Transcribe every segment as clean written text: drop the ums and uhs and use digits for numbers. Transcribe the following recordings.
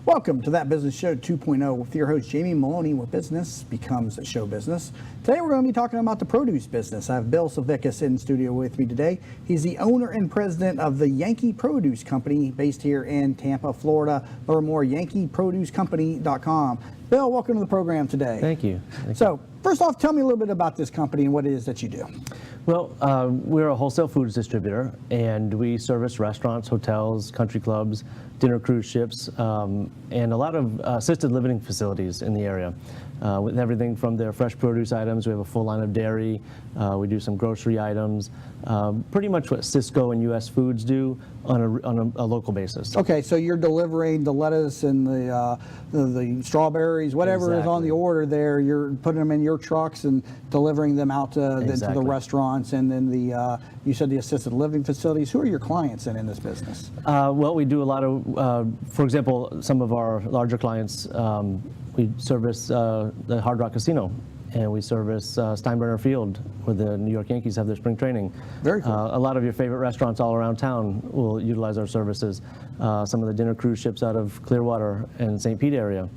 Welcome to That Business Show 2.0 with your host, Jamie Maloney, where business becomes show business. Today, we're going to be talking about the produce business. I have Bill Savickas in studio with me today. He's the owner and president of the Yankee Produce Company based here in Tampa, Florida. Learn more, yankeeproducecompany.com. Bill, welcome to the program today. Thank you. First off, tell me a little bit about this company and what it is that you do. Well, we're a wholesale foods distributor, and we service restaurants, hotels, country clubs, dinner cruise ships, and a lot of assisted living facilities in the area. With everything from their fresh produce items, we have a full line of dairy, we do some grocery items, pretty much what Cisco and U.S. Foods do on a local basis. Okay, so you're delivering the lettuce and the strawberries, whatever is on the order there, you're putting them in your trucks and delivering them out to the restaurants, and then you said the assisted living facilities. Who are your clients in this business? Well, we do a lot of, for example, some of our larger clients, we service the Hard Rock Casino, and we service Steinbrenner Field, where the New York Yankees have their spring training. Very cool. A lot of your favorite restaurants all around town will utilize our services. Some of the dinner cruise ships out of Clearwater and St. Pete area.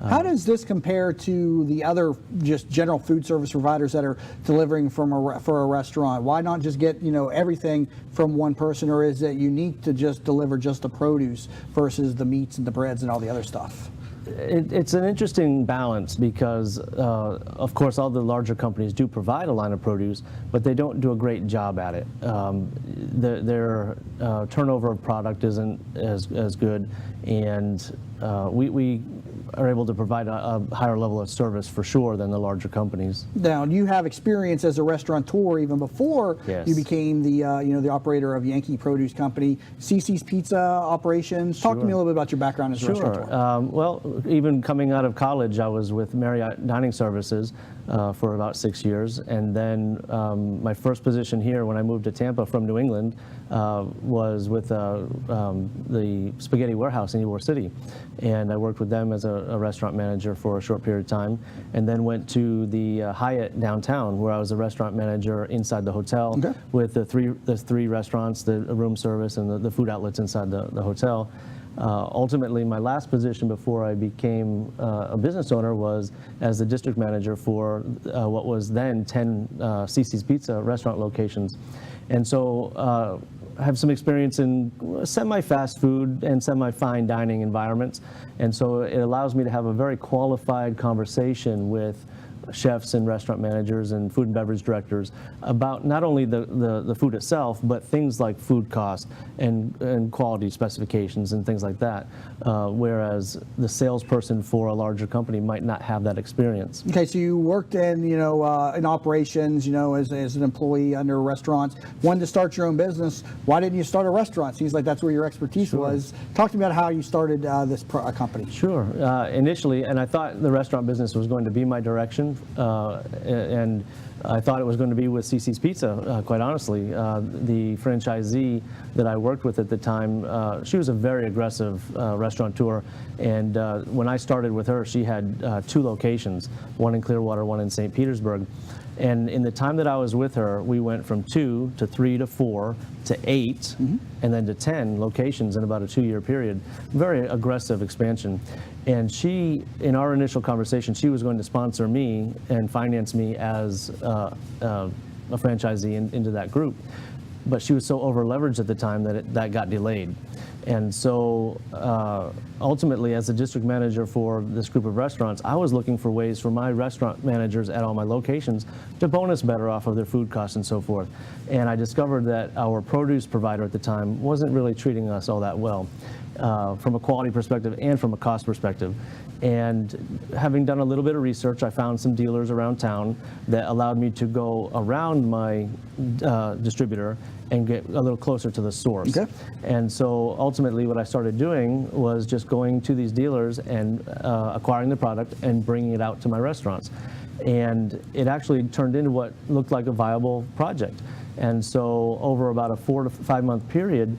How does this compare to the other just general food service providers that are delivering for a restaurant? Why not just get everything from one person, or is it unique to just deliver just the produce versus the meats and the breads and all the other stuff? It's an interesting balance because, of course, all the larger companies do provide a line of produce, but they don't do a great job at it. Their turnover of product isn't as good, and we are able to provide a higher level of service for sure than the larger companies. Now, you have experience as a restaurateur even before you became the the operator of Yankee Produce Company, CC's Pizza operations. Talk to me a little bit about your background as a restaurateur. Well, even coming out of college, I was with Marriott Dining Services for about 6 years, and then my first position here when I moved to Tampa from New England was with the Spaghetti Warehouse in Ybor City, and I worked with them as a restaurant manager for a short period of time, and then went to the Hyatt downtown, where I was a restaurant manager inside the hotel with the three restaurants, the room service, and the food outlets inside the hotel. Ultimately, my last position before I became a business owner was as the district manager for what was then 10 CC's Pizza restaurant locations. And so I have some experience in semi-fast food and semi-fine dining environments. And so it allows me to have a very qualified conversation with chefs and restaurant managers and food and beverage directors about not only the food itself, but things like food cost and quality specifications and things like that, whereas the salesperson for a larger company might not have that experience. Okay, so you worked in in operations, as an employee under restaurants. Wanted to start your own business. Why didn't you start a restaurant? Seems like that's where your expertise was. Talk to me about how you started this company. Sure. Initially, and I thought the restaurant business was going to be my direction. And I thought it was going to be with CC's Pizza, quite honestly. The franchisee that I worked with at the time, she was a very aggressive restaurateur, and when I started with her, she had 2 locations, one in Clearwater, one in St. Petersburg. And in the time that I was with her, we went from 2 to 3 to 4 to 8, and then to 10 locations in about a 2-year period. Very aggressive expansion. And she, in our initial conversation, she was going to sponsor me and finance me as a franchisee into that group. But she was so over-leveraged at the time that that got delayed. And so ultimately, as a district manager for this group of restaurants, I was looking for ways for my restaurant managers at all my locations to bonus better off of their food costs and so forth. And I discovered that our produce provider at the time wasn't really treating us all that well from a quality perspective and from a cost perspective. And having done a little bit of research, I found some dealers around town that allowed me to go around my distributor and get a little closer to the source. Okay. And so ultimately what I started doing was just going to these dealers and acquiring the product and bringing it out to my restaurants. And it actually turned into what looked like a viable project. And so over about a 4 to 5 month period,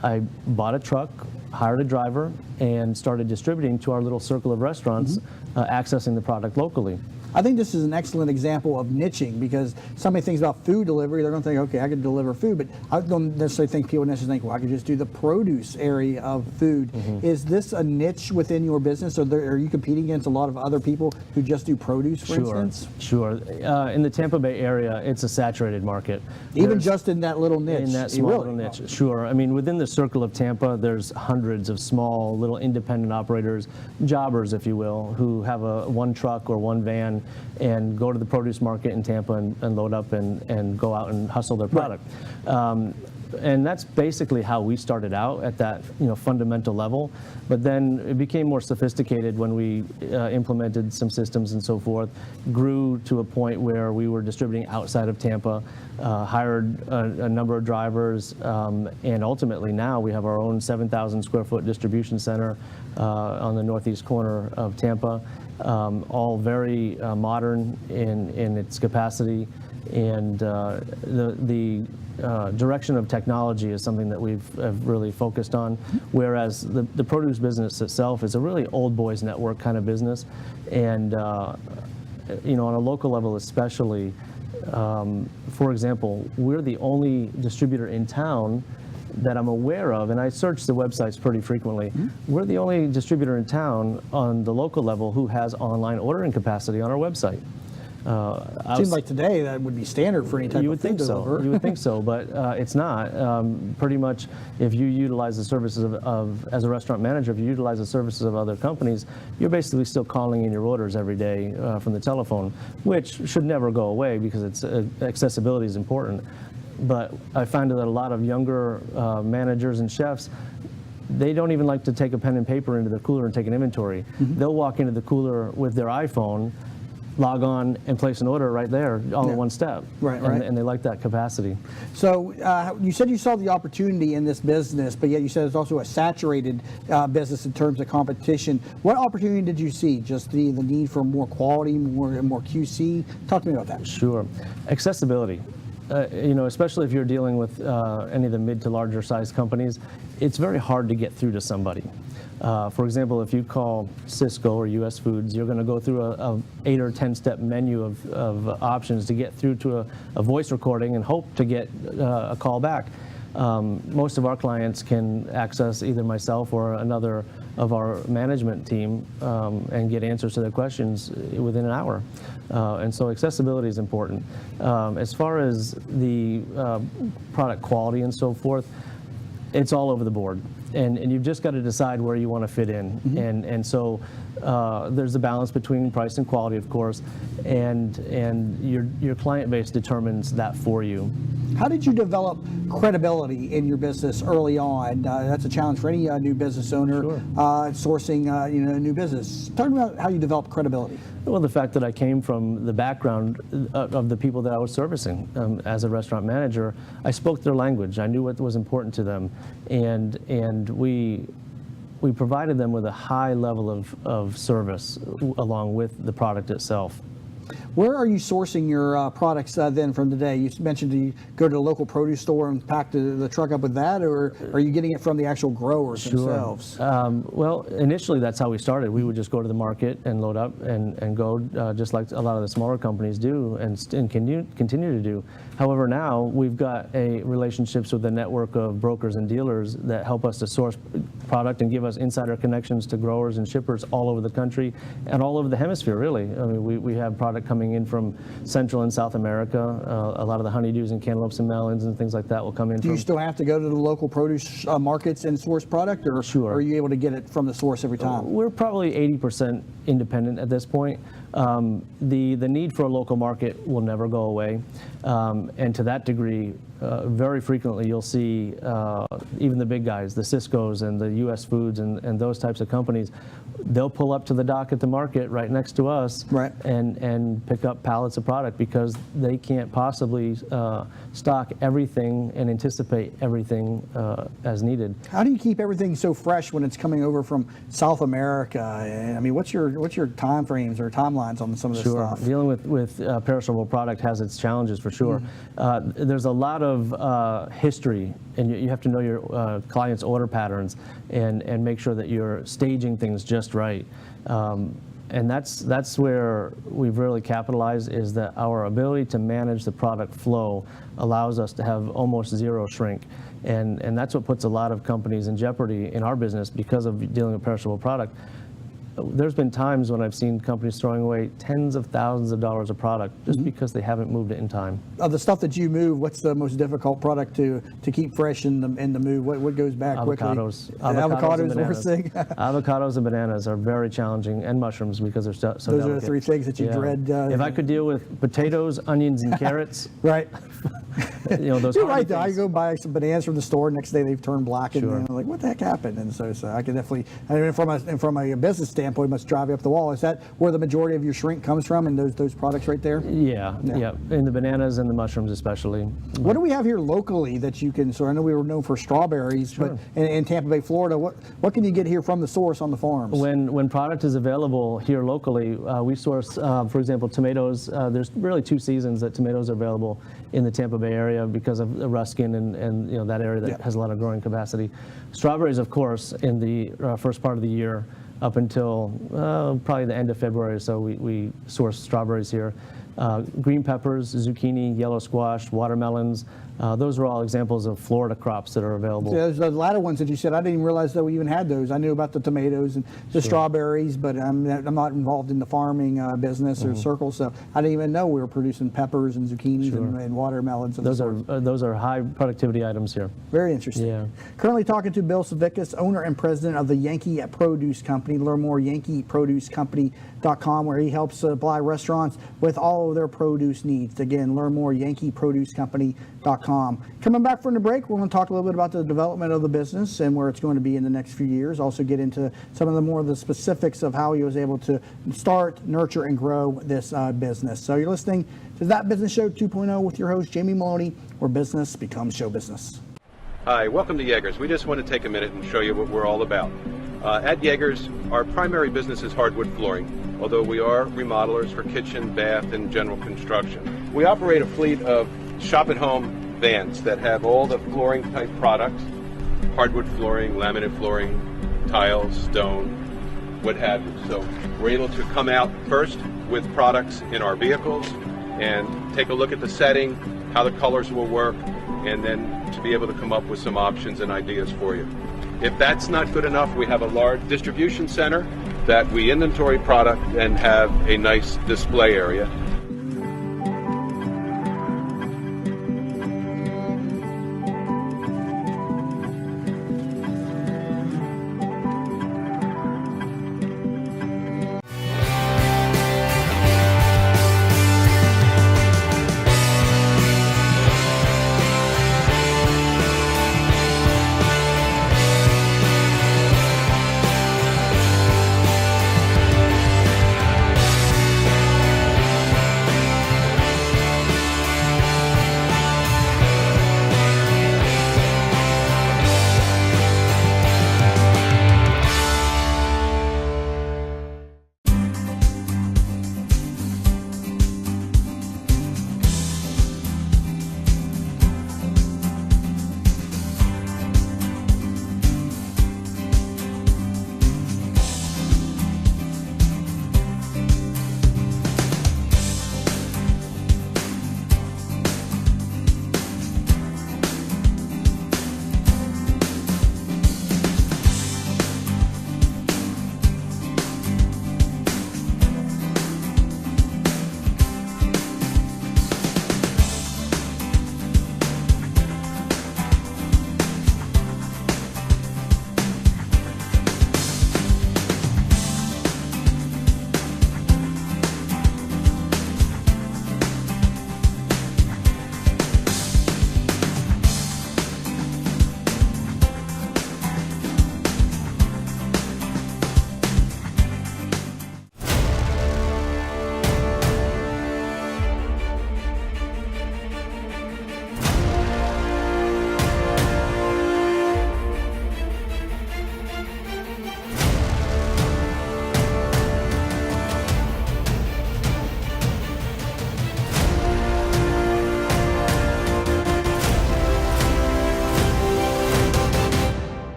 I bought a truck, hired a driver, and started distributing to our little circle of restaurants, accessing the product locally. I think this is an excellent example of niching, because somebody thinks about food delivery, they're going to think, okay, I could deliver food, but I don't necessarily think people necessarily think, well, I could just do the produce area of food. Is this a niche within your business, or are you competing against a lot of other people who just do produce, for instance? Sure. In the Tampa Bay area, it's a saturated market. Even just in that little niche? In that small little niche, sure. I mean, within the circle of Tampa, there's hundreds of small little independent operators, jobbers, if you will, who have one truck or one van and go to the produce market in Tampa and load up and go out and hustle their product. And that's basically how we started out, at that fundamental level. But then it became more sophisticated when we implemented some systems and so forth, grew to a point where we were distributing outside of Tampa, hired a number of drivers, and ultimately now we have our own 7,000 square foot distribution center on the northeast corner of Tampa, all very modern in its capacity. And the direction of technology is something that we've really focused on, whereas the produce business itself is a really old boys network kind of business. And on a local level especially, for example, we're the only distributor in town that I'm aware of, and I search the websites pretty frequently. We're the only distributor in town on the local level who has online ordering capacity on our website. Seems like today that would be standard for any type of food delivery. You would think so, but it's not. Pretty much, if you utilize the services as a restaurant manager, if you utilize the services of other companies, you're basically still calling in your orders every day from the telephone, which should never go away, because accessibility is important. But I find that a lot of younger managers and chefs, they don't even like to take a pen and paper into the cooler and take an inventory. They'll walk into the cooler with their iPhone, log on, and place an order right there, all in one step. Right. And they like that capacity. So you said you saw the opportunity in this business, but yet you said it's also a saturated business in terms of competition. What opportunity did you see? Just the need for more quality, more QC? Talk to me about that. Sure. Accessibility. Especially if you're dealing with any of the mid to larger size companies, it's very hard to get through to somebody. For example, if you call Cisco or US Foods, you're going to go through a 8 or 10 step menu of options to get through to a voice recording and hope to get a call back. Most of our clients can access either myself or another of our management team and get answers to their questions within an hour. And so accessibility is important. As far as the product quality and so forth, it's all over the board. And you've just got to decide where you want to fit in. And so there's a balance between price and quality, of course, and your client base determines that for you. How did you develop credibility in your business early on? That's a challenge for any new business owner. Sure. Sourcing a new business. Talk about how you develop credibility. Well, the fact that I came from the background of the people that I was servicing as a restaurant manager, I spoke their language. I knew what was important to them, and we provided them with a high level of service along with the product itself. Where are you sourcing your products then from today? You mentioned you go to the local produce store and pack the truck up with that, or are you getting it from the actual growers themselves? Well, initially that's how we started. We would just go to the market and load up and go, just like a lot of the smaller companies do and continue to do. However, now we've got relationships with a network of brokers and dealers that help us to source product and give us insider connections to growers and shippers all over the country and all over the hemisphere, really. I mean, we have product coming in from Central and South America. A lot of the honeydews and cantaloupes and melons and things like that will come in. Do you still have to go to the local produce markets and source product, or Sure. are you able to get it from the source every time? We're probably 80% independent at this point. The need for a local market will never go away, and to that degree, very frequently you'll see even the big guys, the Ciscos and the US Foods and those types of companies, they'll pull up to the dock at the market right next to us, right, and pick up pallets of product because they can't possibly stock everything and anticipate everything as needed. How do you keep everything so fresh when it's coming over from South America? I mean, what's your time frames or timelines on some of this stuff? Dealing with perishable product has its challenges for sure. There's a lot of history, and you have to know your client's order patterns and make sure that you're staging things just right. And that's where we've really capitalized, is that our ability to manage the product flow allows us to have almost zero shrink. And that's what puts a lot of companies in jeopardy in our business because of dealing with perishable product. There's been times when I've seen companies throwing away tens of thousands of dollars of product just because they haven't moved it in time. Of the stuff that you move, what's the most difficult product to keep fresh in the move? What goes back quickly? Avocados is the worst thing. Avocados and bananas are very challenging, and mushrooms, because they're so Those delicate. are the three things that you dread. If I could deal with potatoes, onions, and carrots, right. Those You're hardy right, though. I things. go buy some bananas from the store. Next day they've turned black, and I'm like, what the heck happened? And so I can definitely. I mean, from a business standpoint, it must drive you up the wall. Is that where the majority of your shrink comes from, and those products right there? Yeah. In the bananas and the mushrooms especially. What do we have here locally that you can? So I know we were known for strawberries, but in Tampa Bay, Florida, what can you get here from the source on the farms? When product is available here locally, we source, for example, tomatoes. There's really 2 seasons that tomatoes are available in the Tampa Bay area because of Ruskin and that area that has a lot of growing capacity. Strawberries, of course, in the first part of the year up until probably the end of February or so, we source strawberries here. Green peppers, zucchini, yellow squash, watermelons, those are all examples of Florida crops that are available. Yeah, there's the latter ones that you said. I didn't even realize that we even had those. I knew about the tomatoes and the strawberries, but I'm not involved in the farming business or circle, so I didn't even know we were producing peppers and zucchinis and watermelons. Those are high productivity items here. Very interesting. Yeah. Currently talking to Bill Savickas, owner and president of the Yankee Produce Company. Learn more, yankeeproducecompany.com, where he helps supply restaurants with all of their produce needs. Again, learn more, yankeeproducecompany.com. Coming back from the break, we're going to talk a little bit about the development of the business and where it's going to be in the next few years. Also get into some of the specifics of how he was able to start, nurture, and grow this business. So you're listening to That Business Show 2.0 with your host, Jamie Maloney, where business becomes show business. Hi, welcome to Yeager's. We just want to take a minute and show you what we're all about. At Yeager's, our primary business is hardwood flooring, although we are remodelers for kitchen, bath, and general construction. We operate a fleet of shop-at-home vans that have all the flooring type products: hardwood flooring, laminate flooring, tiles, stone, what have you. So we're able to come out first with products in our vehicles and take a look at the setting, how the colors will work, and then to be able to come up with some options and ideas for you. If that's not good enough, we have a large distribution center that we inventory product and have a nice display area.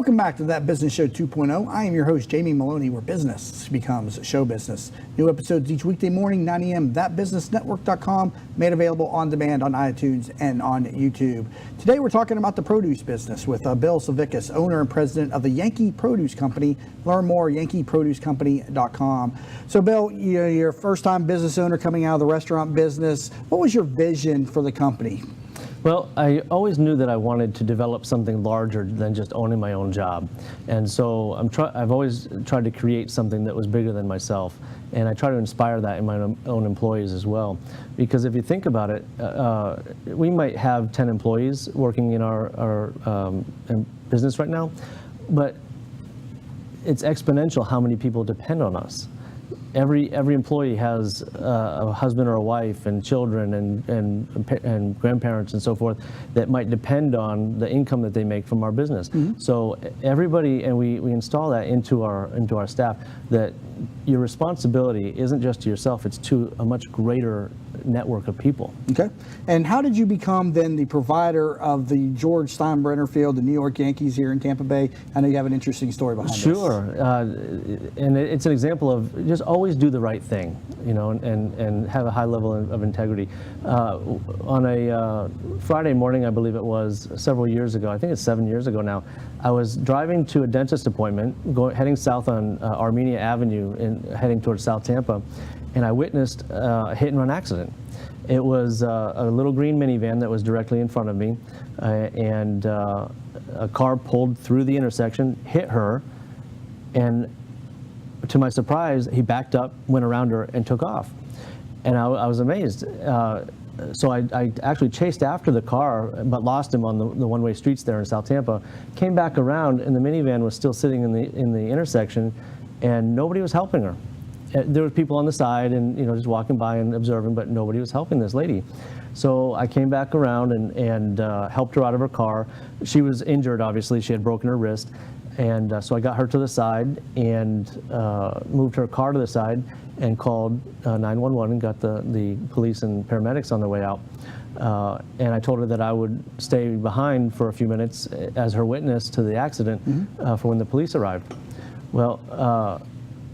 Welcome back to That Business Show 2.0. I am your host, Jamie Maloney, where business becomes show business. New episodes each weekday morning, 9 a.m., thatbusinessnetwork.com, made available on demand on iTunes and on YouTube. Today we're talking about the produce business with Bill Savickas, owner and president of the Yankee Produce Company. Learn more, yankeeproducecompany.com. So Bill, you're a first-time business owner coming out of the restaurant business. What was your vision for the company? Well, I always knew that I wanted to develop something larger than just owning my own job. And so I've always tried to create something that was bigger than myself. And I try to inspire that in my own employees as well. Because if you think about it, we might have 10 employees working in our business right now, but it's exponential how many people depend on us. Every employee has a husband or a wife and children and grandparents and so forth that might depend on the income that they make from our business. Mm-hmm. So everybody, and we install that into our staff, that your responsibility isn't just to yourself, it's to a much greater network of people. Okay. And how did you become then the provider of the George Steinbrenner Field, the New York Yankees here in Tampa Bay? I know you have an interesting story behind this. Sure. And it's an example of just always do the right thing, and have a high level of integrity. On a Friday morning, I believe it was, several years ago, I think it's 7 years ago now, I was driving to a dentist appointment, heading south on Armenia Avenue and heading towards South Tampa, and I witnessed a hit-and-run accident. It was a little green minivan that was directly in front of me, and a car pulled through the intersection, hit her, and to my surprise, he backed up, went around her, and took off. And I was amazed. So I actually chased after the car, but lost him on the one-way streets there in South Tampa. Came back around, and the minivan was still sitting in the intersection, and nobody was helping her. There were people on the side and just walking by and observing, but nobody was helping this lady. So I came back around and helped her out of her car. She was injured, obviously. She had broken her wrist. And so I got her to the side and moved her car to the side and called 911 and got the police and paramedics on their way out. And I told her that I would stay behind for a few minutes as her witness to the accident for when the police arrived. Well,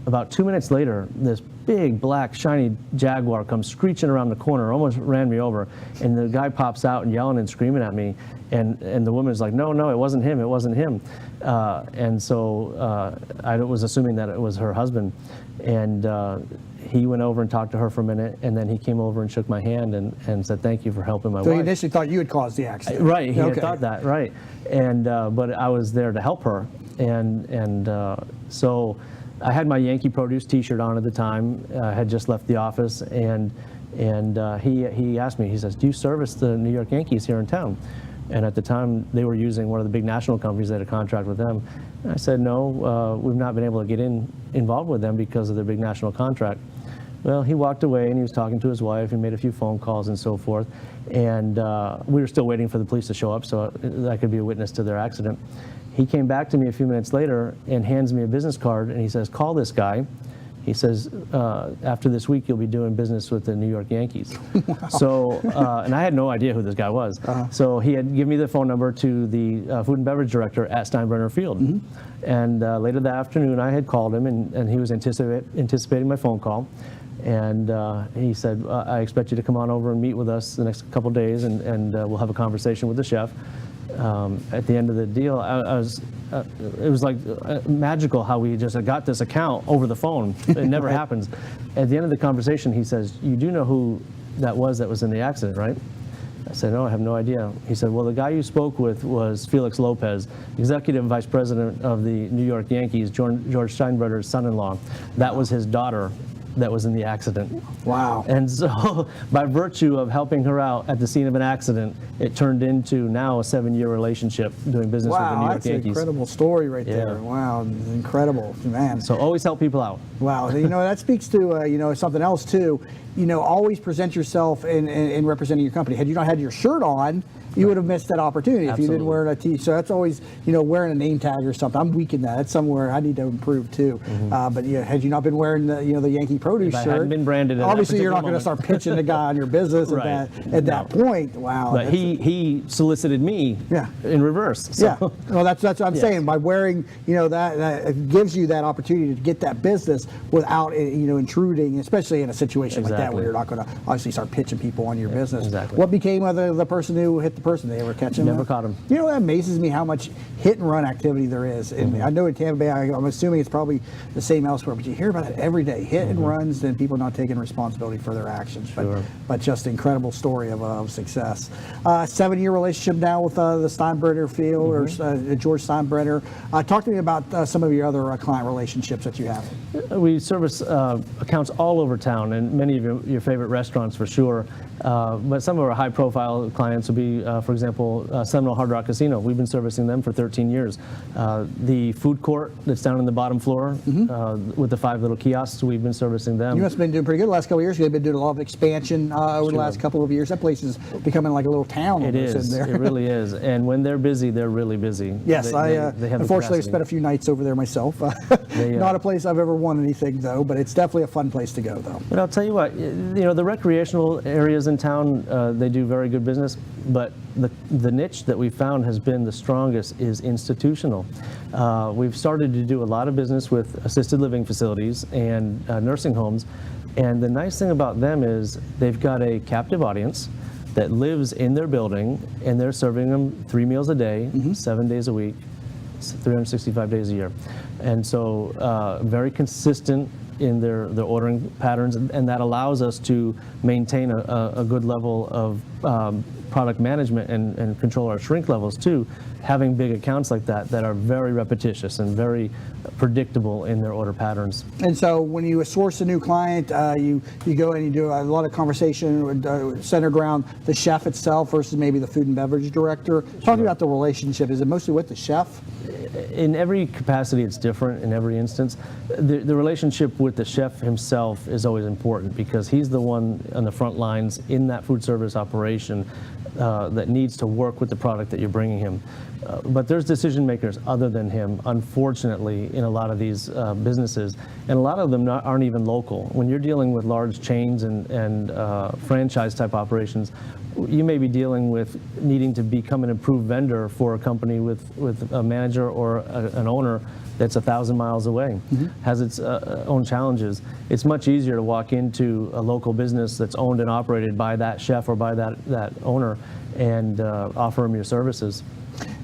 about 2 minutes later, this big, black, shiny Jaguar comes screeching around the corner, almost ran me over, and the guy pops out and yelling and screaming at me, and the woman's like, no, it wasn't him, it wasn't him. And so I was assuming that it was her husband, and he went over and talked to her for a minute, and then he came over and shook my hand and said, thank you for helping my wife. So he initially thought you had caused the accident. Right, he had thought that, right. And but I was there to help her, and so I had my Yankee Produce t-shirt on at the time. I had just left the office, and he asked me, he says, do you service the New York Yankees here in town? And at the time, they were using one of the big national companies that had a contract with them. And I said, no, we've not been able to get involved with them because of their big national contract. Well, he walked away, and he was talking to his wife. He made a few phone calls and so forth. And we were still waiting for the police to show up so I could be a witness to their accident. He came back to me a few minutes later and hands me a business card, and he says, call this guy. He says, after this week, you'll be doing business with the New York Yankees. Wow. So, and I had no idea who this guy was. So he had given me the phone number to the food and beverage director at Steinbrenner Field. And later that afternoon, I had called him, and he was anticipating my phone call. And he said, I expect you to come on over and meet with us the next couple days, and we'll have a conversation with the chef. At the end of the deal, it was like magical how we just got this account over the phone. It never happens. At the end of the conversation, he says, you do know who that was in the accident, right? I said, no, I have no idea. He said, well, the guy you spoke with was Felix Lopez, executive vice president of the New York Yankees, George Steinbrenner's son-in-law. That was his daughter that was in the accident. Wow. And so by virtue of helping her out at the scene of an accident, it turned into now a 7-year relationship doing business with the New York Yankees. Wow, that's an incredible story right there. Wow, incredible, man. So always help people out. Wow, that speaks to, something else too. Always present yourself in representing your company. Had you not had your shirt on, you would have missed that opportunity if you didn't Absolutely. wear a T. So that's always, wearing a name tag or something. I'm weak in that. That's somewhere I need to improve too. But had you not been wearing the Yankee produce If I shirt, hadn't been branded at that obviously you're not going to particular start pitching the guy on your business Right. at that point. Wow. But he solicited me in reverse. So. Yeah, well, that's what I'm Yes. saying. By wearing, that it gives you that opportunity to get that business without, intruding, especially in a situation like that Exactly. where you're not going to obviously start pitching people on your business. exactly. What became of the person who hit the person? They ever catch him? Never caught him. That amazes me how much hit and run activity there is. And I know in Tampa Bay, I'm assuming it's probably the same elsewhere, but you hear about it every day. Hit and runs, and people not taking responsibility for their actions. Sure. But just incredible story of success. 7-year relationship now with the Steinbrenner field or George Steinbrenner. Talk to me about some of your other client relationships that you have. We service accounts all over town and many of your favorite restaurants for sure. But some of our high-profile clients would be, for example, Seminole Hard Rock Casino. We've been servicing them for 13 years. The food court that's down on the bottom floor with the 5 little kiosks, we've been servicing them. You must have been doing pretty good the last couple of years. You've been doing a lot of expansion over the last couple of years. That place is becoming like a little town. It is. In there. It really is. And when they're busy, they're really busy. Yes, they have the unfortunately capacity. spent a few nights over there myself. Not a place I've ever won anything though, but it's definitely a fun place to go though. But I'll tell you what, the recreational areas in town, they do very good business, but the niche that we found has been the strongest is institutional. We've started to do a lot of business with assisted living facilities and nursing homes, and the nice thing about them is they've got a captive audience that lives in their building, and they're serving them 3 meals a day, 7 days a week, 365 days a year. And so very consistent in their ordering patterns, and that allows us to maintain a good level of product management and control our shrink levels too, having big accounts like that are very repetitious and very predictable in their order patterns. And so when you source a new client, you go and you do a lot of conversation centered around the chef itself versus maybe the food and beverage director. Talk about the relationship. Is it mostly with the chef? In every capacity, it's different in every instance. The relationship with the chef himself is always important because he's the one on the front lines in that food service operation that needs to work with the product that you're bringing him. But there's decision makers other than him, unfortunately, in a lot of these businesses, and a lot of them aren't even local. When you're dealing with large chains and franchise type operations, you may be dealing with needing to become an approved vendor for a company with a manager or an owner that's 1,000 miles away, has its own challenges. It's much easier to walk into a local business that's owned and operated by that chef or by that owner and offer them your services.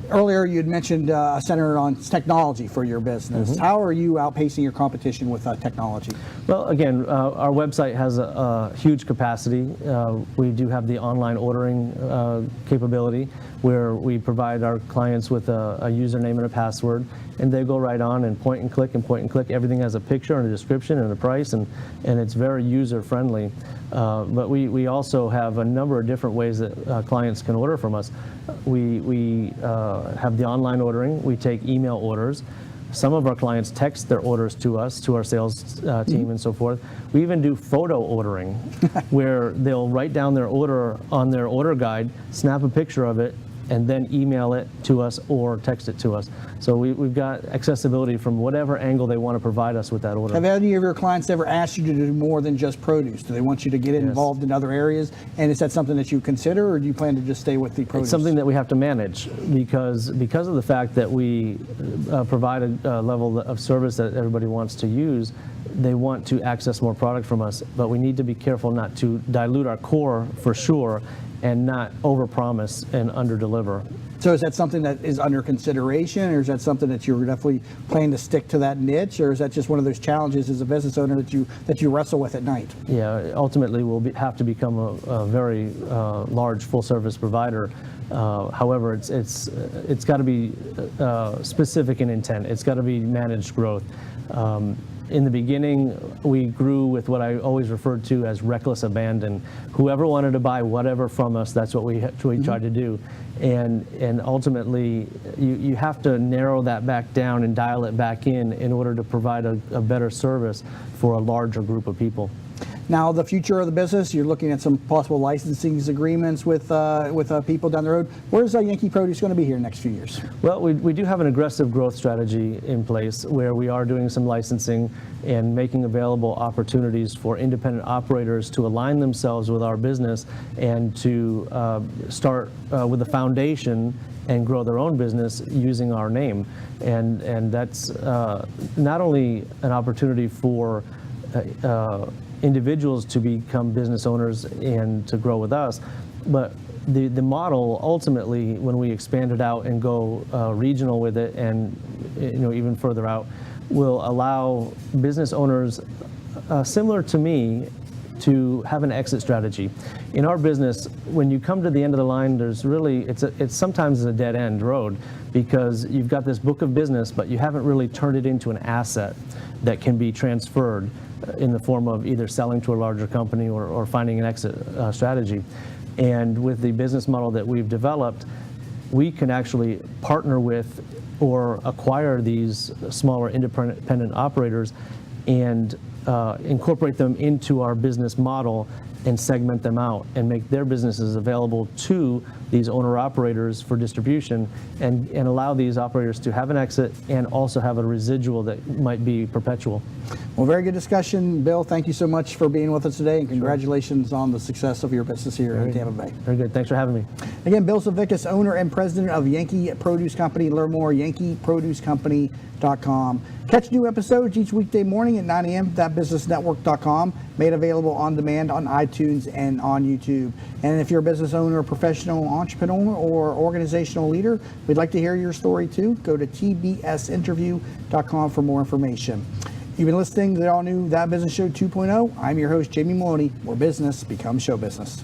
Earlier, you had mentioned centered on technology for your business. How are you outpacing your competition with technology? Well, again, our website has a huge capacity. We do have the online ordering capability where we provide our clients with a username and a password, and they go right on and point and click and point and click. Everything has a picture and a description and a price, and it's very user-friendly. But we also have a number of different ways that clients can order from us. We have the online ordering. We take email orders. Some of our clients text their orders to us, to our sales team and so forth. We even do photo ordering where they'll write down their order on their order guide, snap a picture of it, and then email it to us or text it to us. So we've got accessibility from whatever angle they want to provide us with that order. Have any of your clients ever asked you to do more than just produce? Do they want you to get involved in other areas? And is that something that you consider, or do you plan to just stay with the produce? It's something that we have to manage because of the fact that we provide a level of service that everybody wants to use. They want to access more product from us, but we need to be careful not to dilute our core for sure and not overpromise and underdeliver. So is that something that is under consideration, or is that something that you're definitely planning to stick to that niche, or is that just one of those challenges as a business owner that you wrestle with at night? Yeah, ultimately we'll have to become a very large full-service provider. However, it's got to be specific in intent. It's got to be managed growth. In the beginning, we grew with what I always referred to as reckless abandon. Whoever wanted to buy whatever from us, that's what we tried to do. And ultimately, you have to narrow that back down and dial it back in order to provide a better service for a larger group of people. Now, the future of the business, you're looking at some possible licensing agreements with people down the road. Where's Yankee Produce going to be here in the next few years? Well, we do have an aggressive growth strategy in place where we are doing some licensing and making available opportunities for independent operators to align themselves with our business and to start with a foundation and grow their own business using our name. And that's not only an opportunity for individuals to become business owners and to grow with us, but the model ultimately, when we expand it out and go regional with it, and even further out, will allow business owners similar to me to have an exit strategy. In our business, when you come to the end of the line, there's really it's sometimes a dead end road, because you've got this book of business, but you haven't really turned it into an asset that can be transferred in the form of either selling to a larger company or finding an exit strategy. And with the business model that we've developed, we can actually partner with or acquire these smaller independent operators and incorporate them into our business model and segment them out and make their businesses available to these owner-operators for distribution, and allow these operators to have an exit and also have a residual that might be perpetual. Well, very good discussion, Bill. Thank you so much for being with us today, and congratulations on the success of your business here in Tampa Bay. Very good. Thanks for having me. Again, Bill Savickas, owner and president of Yankee Produce Company. Learn more, yankeeproducecompany.com. Catch new episodes each weekday morning at 9 a.m. thatbusinessnetwork.com. Made available on demand on iTunes and on YouTube. And if you're a business owner, professional entrepreneur, or organizational leader, we'd like to hear your story too. Go to tbsinterview.com for more information. You've been listening to the all-new That Business Show 2.0. I'm your host, Jamie Maloney, where business becomes show business.